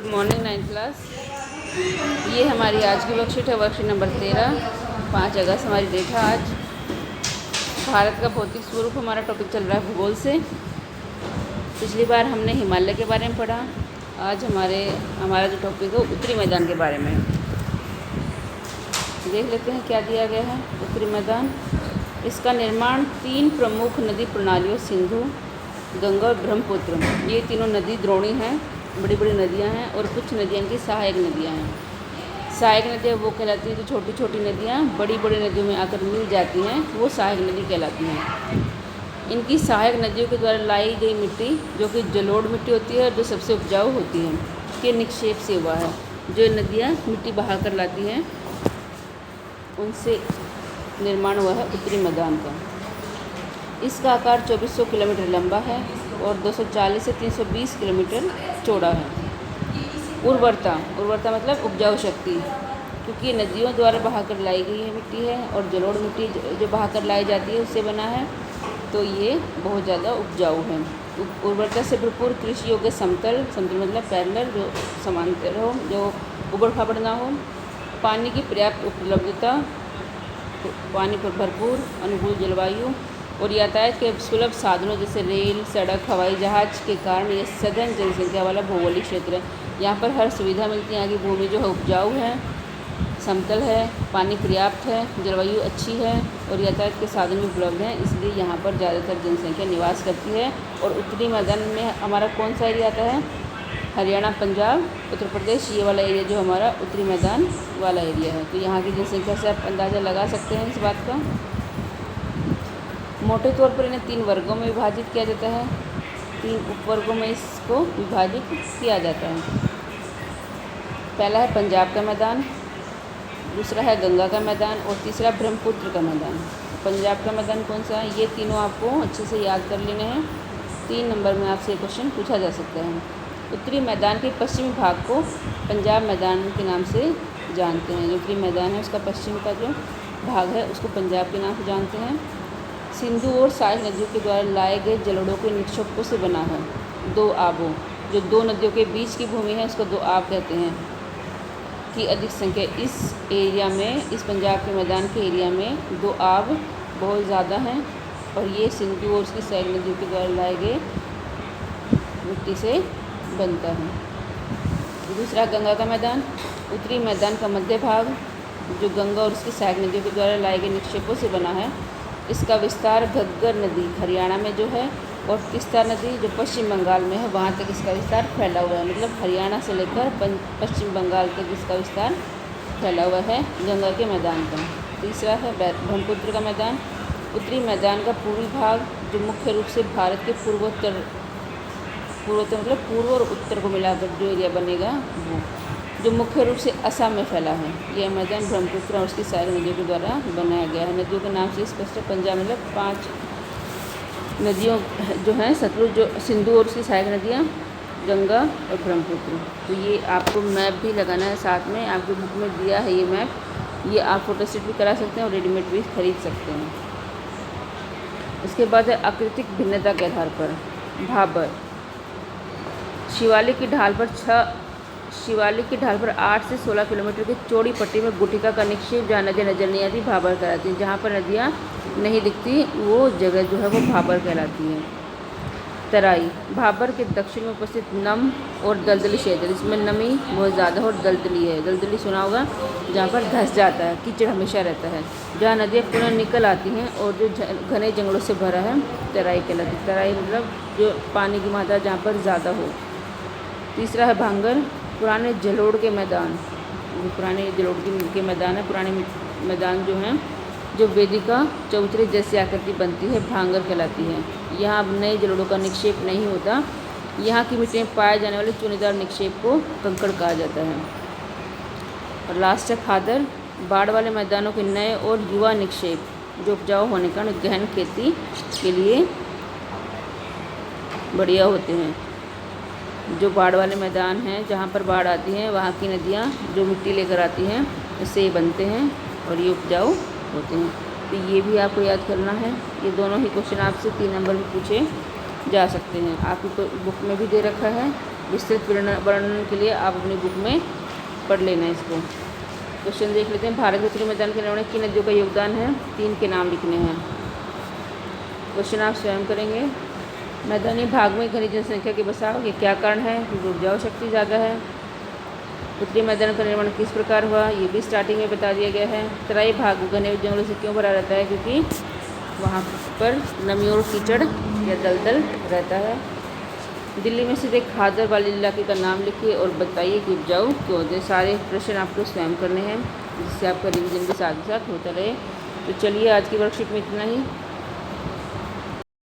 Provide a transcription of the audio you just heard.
Good morning 9th class. ये हमारी आज की वर्कशीट है, वर्कशीट नंबर 13। 5 अगस्त हमारी डेट है आज। भारत का भौतिक स्वरूप हमारा टॉपिक चल रहा है भूगोल से। पिछली बार हमने हिमालय के बारे में पढ़ा। आज हमारा जो टॉपिक है उत्तरी मैदान के बारे में। देख लेते हैं क्या दिया गया है। उत्तरी मैदान, इसका निर्माण 3 प्रमुख नदी प्रणालियों सिंधु, गंगा और ब्रह्मपुत्र, ये तीनों नदी द्रोणी हैं, बड़ी बड़ी नदियां हैं। और कुछ नदियां की सहायक नदियां हैं। सहायक नदियां वो कहलाती हैं जो छोटी छोटी नदियां बड़ी बड़ी नदियों में आकर मिल जाती हैं, वो सहायक नदी कहलाती हैं। इनकी सहायक नदियों के द्वारा लाई गई मिट्टी, जो कि जलोढ़ मिट्टी होती है, जो सबसे उपजाऊ होती है, के निक्षेप से हुआ है। जो नदियाँ मिट्टी बहा कर लाती हैं, उनसे निर्माण हुआ है उत्तरी मैदान का। इसका आकार 2400 किलोमीटर लंबा है और 240 से 320 किलोमीटर चौड़ा है। उर्वरता मतलब उपजाऊ शक्ति, क्योंकि ये नदियों द्वारा बहाकर लाई गई है मिट्टी है और जलोढ़ मिट्टी जो बहाकर लाई जाती है उससे बना है, तो ये बहुत ज़्यादा उपजाऊ है। उर्वरता से भरपूर कृषि योग्य समतल मतलब पैरेलल, जो समांतर हो, जो उबड़ खाबड़ ना हो। पानी की पर्याप्त उपलब्धता, पानी पर भरपूर अनुकूल जलवायु और यातायात के सुलभ साधनों जैसे रेल, सड़क, हवाई जहाज के कारण ये सघन जनसंख्या वाला भौगोलिक क्षेत्र है। यहाँ पर हर सुविधा मिलती है। यहाँ की भूमि जो है उपजाऊ है, समतल है, पानी पर्याप्त है, जलवायु अच्छी है और यातायात के साधन भी उपलब्ध हैं, इसलिए यहाँ पर ज़्यादातर जनसंख्या निवास करती है। और उत्तरी मैदान में हमारा कौन सा एरिया आता है? हरियाणा, पंजाब, उत्तर प्रदेश, ये वाला एरिया जो हमारा उत्तरी मैदान वाला एरिया है। तो यहाँ की जनसंख्या से आप अंदाज़ा लगा सकते हैं इस बात का। मोटे तौर पर इन्हें 3 वर्गों में विभाजित किया जाता है। 3 उपवर्गों में इसको विभाजित किया जाता है। पहला है पंजाब का मैदान, दूसरा है गंगा का मैदान और तीसरा ब्रह्मपुत्र का मैदान। पंजाब का मैदान कौन सा है? ये तीनों आपको अच्छे से याद कर लेने हैं। 3 नंबर में आपसे क्वेश्चन पूछा जा सकता है। उत्तरी मैदान के पश्चिमी भाग को पंजाब मैदान के नाम से जानते हैं। जो उत्तरी मैदान है उसका पश्चिम का जो भाग है उसको पंजाब के नाम से जानते हैं। सिंधु और सहायक नदियों के द्वारा लाए गए जलोढ़ों के निक्षेपों से बना है। 2 आबों, जो 2 नदियों के बीच की भूमि है उसको 2 आब कहते हैं, की अधिक संख्या इस एरिया में, इस पंजाब के मैदान के एरिया में 2 आब बहुत ज़्यादा हैं और ये सिंधु और उसकी सहायक नदियों के द्वारा लाए गए मिट्टी से बनता है। दूसरा गंगा का मैदान, उत्तरी मैदान का मध्य भाग जो गंगा और उसकी सहायक नदियों के द्वारा लाए गए निक्षेपों से बना है। इसका विस्तार घग्गर नदी हरियाणा में जो है और तीस्ता नदी जो पश्चिम बंगाल में है, वहाँ तक इसका विस्तार फैला हुआ है। मतलब हरियाणा से लेकर पश्चिम बंगाल तक इसका विस्तार फैला हुआ है गंगा के मैदान का। तीसरा है ब्रह्मपुत्र का मैदान, उत्तरी मैदान का पूर्वी भाग जो मुख्य रूप से भारत के पूर्वोत्तर मतलब पूर्व और उत्तर को मिलाकर जो एरिया बनेगा वो, जो मुख्य रूप से असम में फैला है। यह मैदान ब्रह्मपुत्र और उसकी सहायक नदियों के द्वारा बनाया गया है। नदियों के नाम से स्पष्ट है। पंजाब मतलब 5 नदियों जो हैं, सतलुज, जो सिंधु और उसकी सहायक नदियाँ, गंगा और ब्रह्मपुत्र। तो ये आपको मैप भी लगाना है साथ में, आपकी बुक में दिया है ये मैप। ये आप फोटोस्टेट भी करा सकते हैं और रेडीमेड भी खरीद सकते हैं। इसके बाद है आकृतिक भिन्नता के आधार पर भाबर। शिवालिक की ढाल पर 8 से 16 किलोमीटर की चौड़ी पट्टी में गुटिका का निक्षेप, जहाँ नदियाँ नजर नहीं आती, भाबर कहलाती हैं। जहाँ पर नदियाँ नहीं दिखती वो जगह जो है वो भाबर कहलाती है। तराई, भाबर के दक्षिण में उपस्थित नम और दलदली क्षेत्र, इसमें नमी बहुत ज़्यादा और दलदली है। दलदली सुना होगा, जहाँ पर धंस जाता है, कीचड़ हमेशा रहता है, जहाँ नदियाँ पुनः निकल आती हैं और जो घने जंगलों से भरा है, तराई कहलाती है। तराई मतलब जो पानी की मात्रा जहाँ पर ज़्यादा हो। तीसरा है भांगर, पुराने जलोढ़ के मैदान, पुराने जलोढ़ के मैदान है, पुराने मैदान जो हैं जो वेदिका चबूतरे जैसी आकृति बनती है, भांगर कहलाती है। यहाँ अब नए जलोढ़ों का निक्षेप नहीं होता। यहाँ की मिट्टी में पाए जाने वाले चूनेदार निक्षेप को कंकड़ कहा जाता है। और लास्ट है खादर, बाढ़ वाले मैदानों के नए और युवा निक्षेप जो उपजाऊ होने के कारण गहन खेती के लिए बढ़िया होते हैं। जो बाढ़ वाले मैदान हैं, जहाँ पर बाढ़ आती है, वहाँ की नदियाँ जो मिट्टी लेकर आती हैं उससे ये बनते हैं और ये उपजाऊ होते हैं। तो ये भी आपको याद करना है। ये दोनों ही क्वेश्चन आपसे 3 नंबर में पूछे जा सकते हैं। आपकी बुक में भी दे रखा है, विस्तृत वर्णन के लिए आप अपनी बुक में पढ़ लेना इसको। क्वेश्चन देख लेते हैं। भारत के उत्तरी मैदान के निर्माण में किन नदियों का योगदान है? 3 के नाम लिखने हैं। क्वेश्चन आप स्वयं करेंगे। मैदानी भाग में घनी जनसंख्या के बसाव के क्या कारण है? क्योंकि उपजाऊ शक्ति ज़्यादा है। उत्तरी मैदान का निर्माण किस प्रकार हुआ? ये भी स्टार्टिंग में बता दिया गया है। तराई भाग घने जंगलों से क्यों भरा रहता है? क्योंकि वहाँ पर नमी और कीचड़ या दलदल रहता है। दिल्ली में स्थित एक खादर वाले इलाके का नाम लिखिए और बताइए कि उपजाऊ क्यों होते। सारे प्रश्न आपको स्वयं करने हैं, जिससे आपका रिवीजन भी साथ ही साथ होता रहे। तो चलिए आज की वर्कशीट में इतना ही।